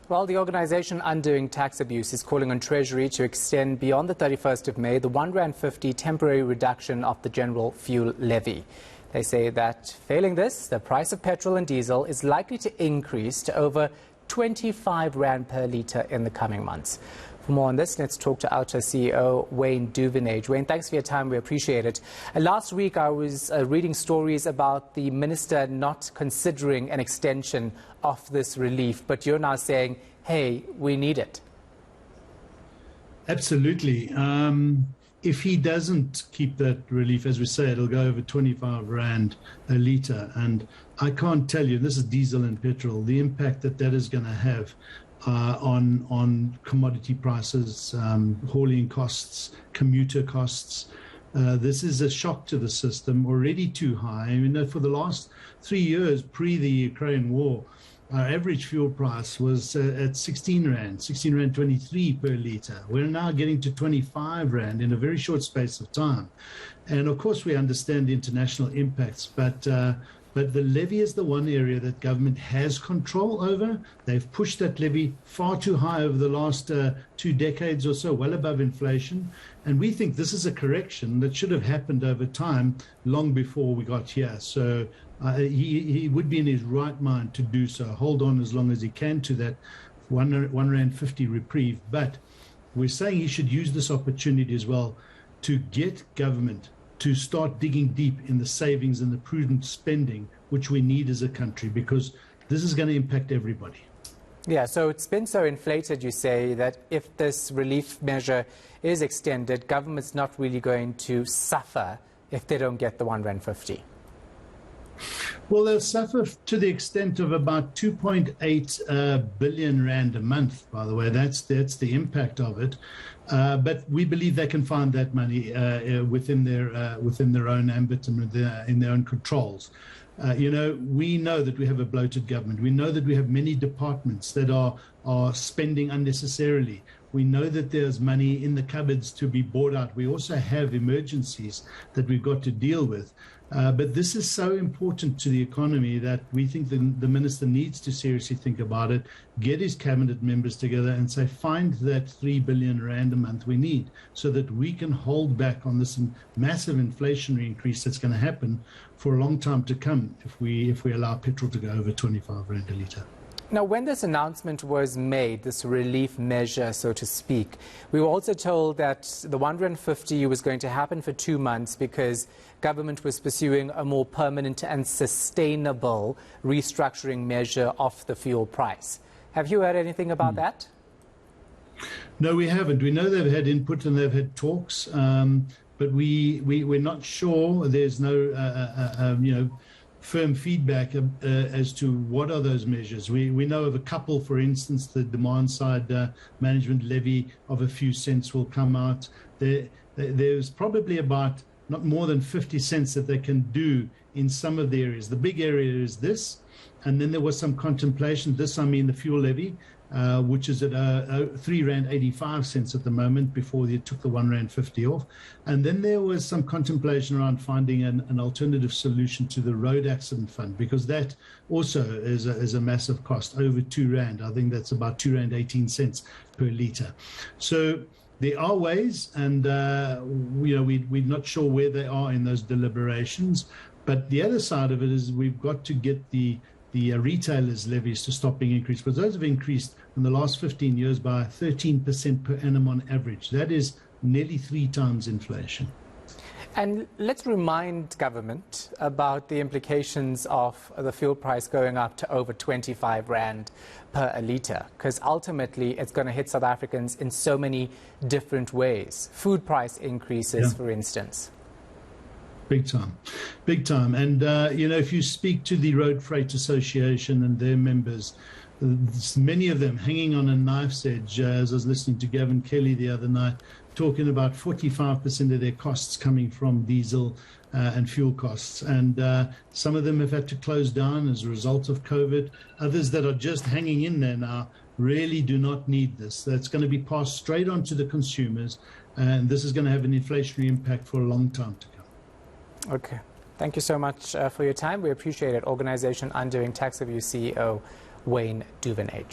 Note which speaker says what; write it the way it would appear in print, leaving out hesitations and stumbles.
Speaker 1: Well, the organisation Undoing Tax Abuse is calling on Treasury to extend beyond the 31st of May the R1.50 temporary reduction of the general fuel levy. They say that failing this, the price of petrol and diesel is likely to increase to over R25 per litre in the coming months. For more on this, let's talk to Outa CEO Wayne Duvenage. Wayne, thanks for your time. We appreciate it. Last week, I was reading stories about the minister not considering an extension of this relief, but you're now saying, hey, we need it.
Speaker 2: Absolutely. If he doesn't keep that relief, as we say, it'll go over R25 a litre. And I can't tell you, this is diesel and petrol, the impact that is going to have on commodity prices, hauling costs, commuter costs. This is a shock to the system, already too high. I mean, for the last 3 years, pre the Ukraine war, our average fuel price was at 16 Rand 23 per litre. We're now getting to 25 Rand in a very short space of time. And of course, we understand the international impacts, but the levy is the one area that government has control over. They've pushed that levy far too high over the last 2 decades or so, well above inflation. And we think this is a correction that should have happened over time, long before we got here. So he would be in his right mind to do so, hold on as long as he can to that R1.50 reprieve. But we're saying he should use this opportunity as well to get government to start digging deep in the savings and the prudent spending, which we need as a country, because this is going to impact everybody.
Speaker 1: Yeah, so it's been so inflated, you say, that if this relief measure is extended, government's not really going to suffer if they don't get the R1.50.
Speaker 2: Well, they'll suffer to the extent of about 2.8 billion Rand a month, by the way. That's the impact of it. But we believe they can find that money within their own ambit and in their own controls. We know that we have a bloated government. We know that we have many departments that are spending unnecessarily. We know that there's money in the cupboards to be bought out. We also have emergencies that we've got to deal with. But this is so important to the economy that we think the minister needs to seriously think about it, get his cabinet members together and say, find that 3 billion Rand a month we need so that we can hold back on this massive inflationary increase that's going to happen for a long time to come if we allow petrol to go over 25 Rand a litre.
Speaker 1: Now, when this announcement was made, this relief measure, so to speak, we were also told that the R1.50 was going to happen for 2 months because government was pursuing a more permanent and sustainable restructuring measure of the fuel price. Have you heard anything about that?
Speaker 2: No, we haven't. We know they've had input and they've had talks, but we're not sure. There's no, firm feedback as to what are those measures. We know of a couple, for instance, the demand side management levy of a few cents will come out. There's probably about not more than 50 cents that they can do in some of the areas. The big area is this, and then there was some contemplation, I mean the fuel levy, which is at R3.85 at the moment before they took the R1.50 off. And then there was some contemplation around finding an alternative solution to the road accident fund, because that also is a massive cost, over R2. I think that's about R2.18 per litre. So there are ways, and we're not sure where they are in those deliberations. But the other side of it is we've got to get the retailers' levies to stop being increased, because those have increased in the last 15 years by 13% per annum on average. That is nearly 3 times inflation.
Speaker 1: And let's remind government about the implications of the fuel price going up to over 25 Rand per litre, because ultimately it's going to hit South Africans in so many different ways. Food price increases, for instance.
Speaker 2: Big time. And, if you speak to the Road Freight Association and their members, many of them hanging on a knife's edge, as I was listening to Gavin Kelly the other night, talking about 45% of their costs coming from diesel and fuel costs. And some of them have had to close down as a result of COVID. Others that are just hanging in there now really do not need this. That's going to be passed straight on to the consumers, and this is going to have an inflationary impact for a long time to come.
Speaker 1: Okay. Thank you so much for your time. We appreciate it. Organisation Undoing Tax Abuse CEO Wayne Duvenage.